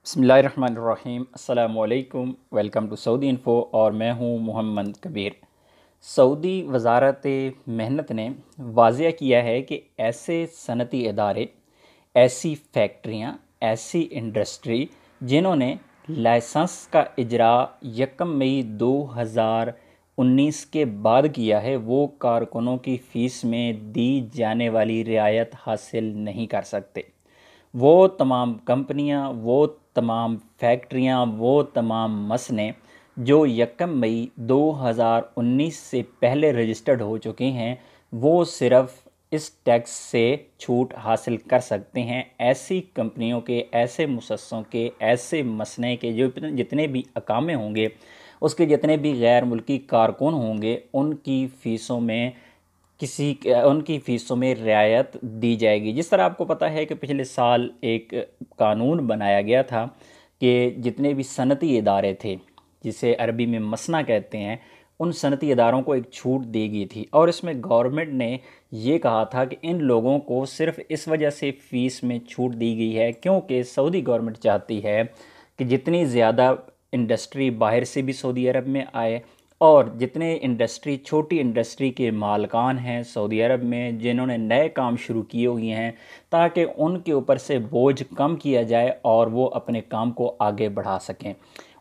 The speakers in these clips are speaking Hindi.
बिस्मिल्लाहिर्रहमानिर्रहीम अस्सलामु अलैकुम। वेलकम टू सऊदी इन्फ़ो और मैं हूँ मोहम्मद कबीर। सऊदी वज़ारत मेहनत ने वाज़िया किया है कि ऐसे सनती इदारे, ऐसी फैक्ट्रियाँ, ऐसी इंडस्ट्री जिन्होंने लाइसेंस का इजरा 1 मई 2019 के बाद किया है, वो कारकुनों की फ़ीस में दी जाने वाली रियायत हासिल नहीं कर सकते। वो तमाम कंपनियां, वो तमाम फैक्ट्रियां, वो तमाम मसने जो 1 मई 2019 से पहले रजिस्टर्ड हो चुके हैं, वो सिर्फ़ इस टैक्स से छूट हासिल कर सकते हैं। ऐसी कंपनियों के, ऐसे मुसस्सों के, ऐसे मसने के जो जितने भी अकामे होंगे, उसके जितने भी गैर मुल्की कारकुन होंगे, उनकी फ़ीसों में रियायत दी जाएगी। जिस तरह आपको पता है कि पिछले साल एक कानून बनाया गया था कि जितने भी सनती इदारे थे, जिसे अरबी में मसना कहते हैं, उन सनती इदारों को एक छूट दी गई थी और इसमें गवर्नमेंट ने ये कहा था कि इन लोगों को सिर्फ़ इस वजह से फ़ीस में छूट दी गई है क्योंकि सऊदी गवर्नमेंट चाहती है कि जितनी ज़्यादा इंडस्ट्री बाहर से भी सऊदी अरब में आए और जितने छोटी इंडस्ट्री के मालकान हैं सऊदी अरब में, जिन्होंने नए काम शुरू किए हुए हैं, ताकि उनके ऊपर से बोझ कम किया जाए और वो अपने काम को आगे बढ़ा सकें।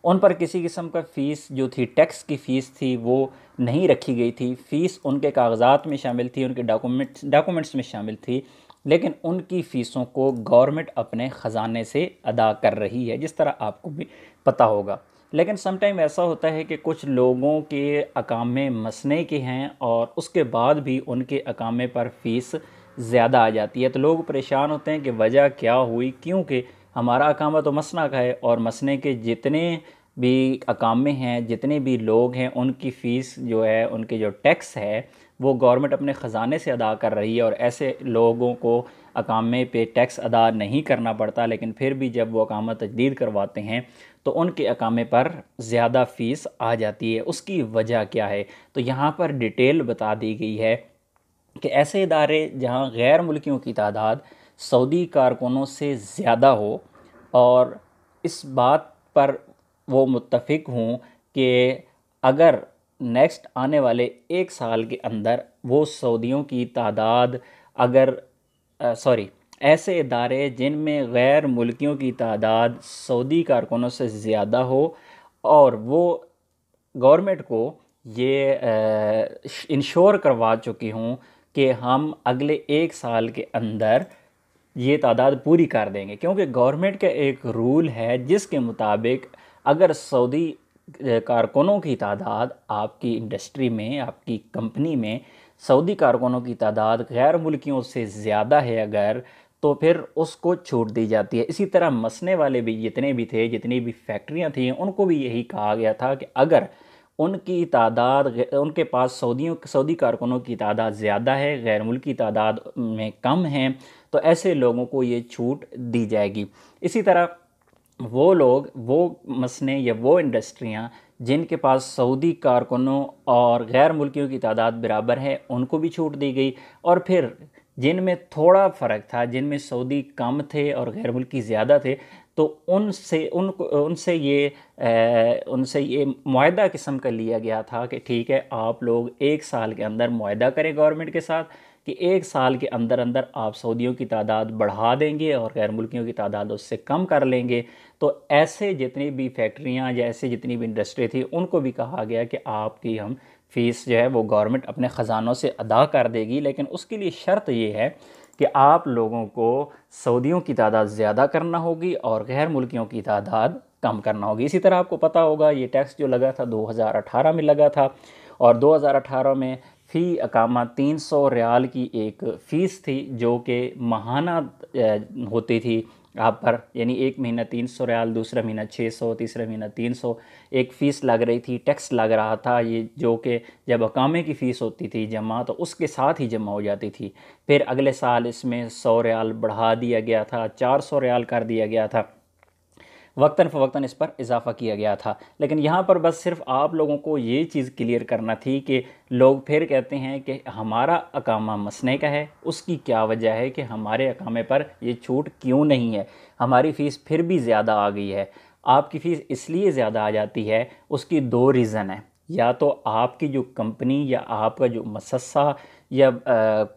उन पर किसी किस्म का फ़ीस जो थी, टैक्स की फ़ीस थी, वो नहीं रखी गई थी। फ़ीस उनके कागज़ात में शामिल थी, उनके डॉक्यूमेंट्स में शामिल थी, लेकिन उनकी फ़ीसों को गवर्नमेंट अपने ख़जाने से अदा कर रही है, जिस तरह आपको भी पता होगा। लेकिन सम टाइम ऐसा होता है कि कुछ लोगों के अकामे मसने के हैं और उसके बाद भी उनके अकामे पर फ़ीस ज़्यादा आ जाती है, तो लोग परेशान होते हैं कि वजह क्या हुई, क्योंकि हमारा अकामा तो मसना का है और मसने के जितने भी अकामे हैं, जितने भी लोग हैं, उनकी फ़ीस जो है, उनके जो टैक्स है, वो गवर्नमेंट अपने ख़जाने से अदा कर रही है और ऐसे लोगों को अकामे पे टैक्स अदा नहीं करना पड़ता। लेकिन फिर भी जब वो अकामा तजदीद करवाते हैं तो उनके अकामे पर ज़्यादा फ़ीस आ जाती है। उसकी वजह क्या है? तो यहाँ पर डिटेल बता दी गई है कि ऐसे इदारे जहाँ गैर मुल्कियों की तादाद सऊदी कारकुनों से ज़्यादा हो और इस बात पर वो मुत्तफ़िक हों कि अगर नेक्स्ट आने वाले 1 साल के अंदर वो सऊदियों की तादाद अगर सॉरी ऐसे इदारे जिनमें गैर मुल्कियों की तादाद सऊदी कारकुनों से ज़्यादा हो और वो गवर्नमेंट को ये इंश्योर करवा चुकी हूँ कि हम अगले 1 साल के अंदर ये तादाद पूरी कर देंगे, क्योंकि गवर्नमेंट का एक रूल है जिसके मुताबिक अगर सऊदी कारकुनों की तादाद आपकी इंडस्ट्री में, आपकी कंपनी में सऊदी कारकुनों की तादाद गैर मुल्कियों से ज़्यादा है अगर, तो फिर उसको छूट दी जाती है। इसी तरह मसने वाले भी जितने भी थे, जितनी भी फैक्ट्रियां थी, उनको भी यही कहा गया था कि अगर उनकी तादाद उनके पास सऊदी कारकुनों की तादाद ज़्यादा है, गैर मुल्की तादाद में कम है, तो ऐसे लोगों को ये छूट दी जाएगी। इसी तरह वो लोग, वो मसने या वो इंडस्ट्रियां जिनके पास सऊदी कारकुनों और गैर मुल्कियों की तादाद बराबर है, उनको भी छूट दी गई। और फिर जिनमें थोड़ा फ़र्क था, जिनमें सऊदी कम थे और गैर मुल्की ज़्यादा थे, तो उनसे ये मुआहदा किस्म का लिया गया था कि ठीक है, आप लोग 1 साल के अंदर मुआहदा करें गवर्नमेंट के साथ कि 1 साल के अंदर अंदर आप सऊदियों की तादाद बढ़ा देंगे और गैर मुल्कियों की तादाद उससे कम कर लेंगे। तो ऐसे जितनी भी फैक्ट्रियां या ऐसे जितनी भी इंडस्ट्री थी, उनको भी कहा गया कि आपकी हम फ़ीस जो है वो गवर्नमेंट अपने ख़जानों से अदा कर देगी, लेकिन उसके लिए शर्त ये है कि आप लोगों को सऊदियों की तादाद ज़्यादा करना होगी और गैर मुल्कियों की तादाद कम करना होगी। इसी तरह आपको पता होगा ये टैक्स जो लगा था 2018 में लगा था और 2018 में फ़ी अकामा 300 रियाल की एक फ़ीस थी जो कि माहाना होती थी आप पर, यानी एक महीना 300 रियाल, दूसरा महीना 600, तीसरा महीना 300 एक फ़ीस लग रही थी, टैक्स लग रहा था ये, जो कि जब अकामे की फ़ीस होती थी जमा तो उसके साथ ही जमा हो जाती थी। फिर अगले साल इसमें 100 रियाल बढ़ा दिया गया था, 400 रियाल कर दिया गया था। वक्तन फ़वक्तन इस पर इजाफ़ा किया गया था। लेकिन यहाँ पर बस सिर्फ आप लोगों को ये चीज़ क्लियर करना थी कि लोग फिर कहते हैं कि हमारा अकामा मसने का है, उसकी क्या वजह है कि हमारे अकामे पर ये छूट क्यों नहीं है, हमारी फ़ीस फिर भी ज़्यादा आ गई है। आपकी फ़ीस इसलिए ज़्यादा आ जाती है, उसकी दो रीज़न है। या तो आपकी जो कंपनी या आपका जो मसस्सा या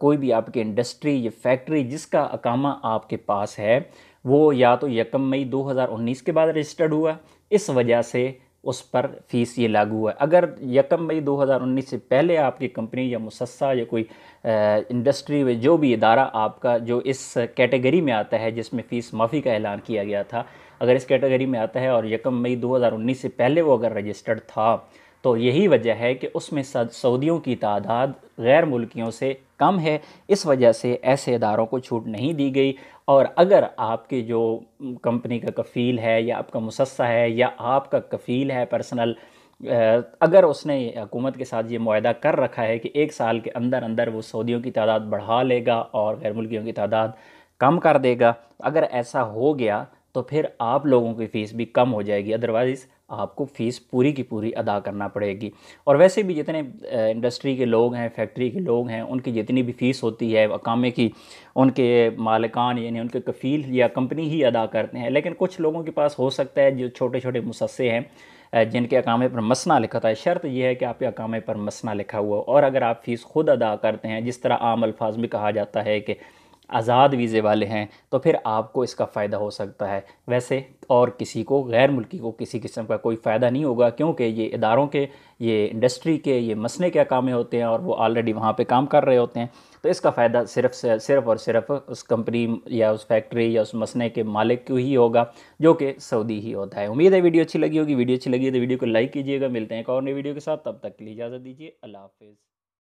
कोई भी आपकी इंडस्ट्री या फैक्ट्री जिसका अकामा आपके पास है, वो या तो 1 मई 2019 के बाद रजिस्टर्ड हुआ, इस वजह से उस पर फ़ीस ये लागू हुआ। अगर 1 मई 2019 से पहले आपकी कंपनी या मुसस्सा या कोई इंडस्ट्री में जो भी इदारा आपका जो इस कैटेगरी में आता है जिसमें फ़ीस माफ़ी का ऐलान किया गया था, अगर इस कैटेगरी में आता है और 1 मई 2019 से पहले वो अगर रजिस्टर्ड था, तो यही वजह है कि उसमें सऊदियों की तादाद गैर मुल्कियों से कम है। इस वजह से ऐसे इदारों को छूट नहीं दी गई। और अगर आपके जो कंपनी का कफ़ील है या आपका मुसस्सा है या आपका कफ़ील है पर्सनल, अगर उसने हुकूमत के साथ ये मुआहदा कर रखा है कि 1 साल के अंदर अंदर वो सऊदियों की तादाद बढ़ा लेगा और गैर मुल्कियों की तादाद कम कर देगा, अगर ऐसा हो गया तो फिर आप लोगों की फ़ीस भी कम हो जाएगी, अदरवाइज़ आपको फ़ीस पूरी की पूरी अदा करना पड़ेगी। और वैसे भी जितने इंडस्ट्री के लोग हैं, फैक्ट्री के लोग हैं, उनकी जितनी भी फ़ीस होती है अकामे की, उनके मालिकान यानी उनके कफ़ील या कंपनी ही अदा करते हैं। लेकिन कुछ लोगों के पास हो सकता है जो छोटे छोटे मुसस्से हैं, जिनके अकामे पर मसना लिखा था। शर्त यह है कि आपके अकामे पर मसना लिखा हुआ हो, और अगर आप फ़ीस खुद अदा करते हैं, जिस तरह आम अल्फाज में कहा जाता है कि आज़ाद वीज़े वाले हैं, तो फिर आपको इसका फ़ायदा हो सकता है। वैसे और किसी को, गैर मुल्की को, किसी किस्म का कोई फ़ायदा नहीं होगा, क्योंकि ये इदारों के, ये इंडस्ट्री के, ये मसने के अकामे होते हैं और वो ऑलरेडी वहाँ पे काम कर रहे होते हैं। तो इसका फ़ायदा सिर्फ़ और सिर्फ उस कंपनी या उस फैक्ट्री या उस मसने के मालिक को ही होगा, जो कि सऊदी ही होता है। उम्मीद है वीडियो अच्छी लगी होगी। वीडियो अच्छी लगी है तो वीडियो को लाइक कीजिएगा। मिलते हैं एक और नई वीडियो के साथ, तब तक के लिए इजाज़त दीजिए। अल्लाह हाफ़िज़।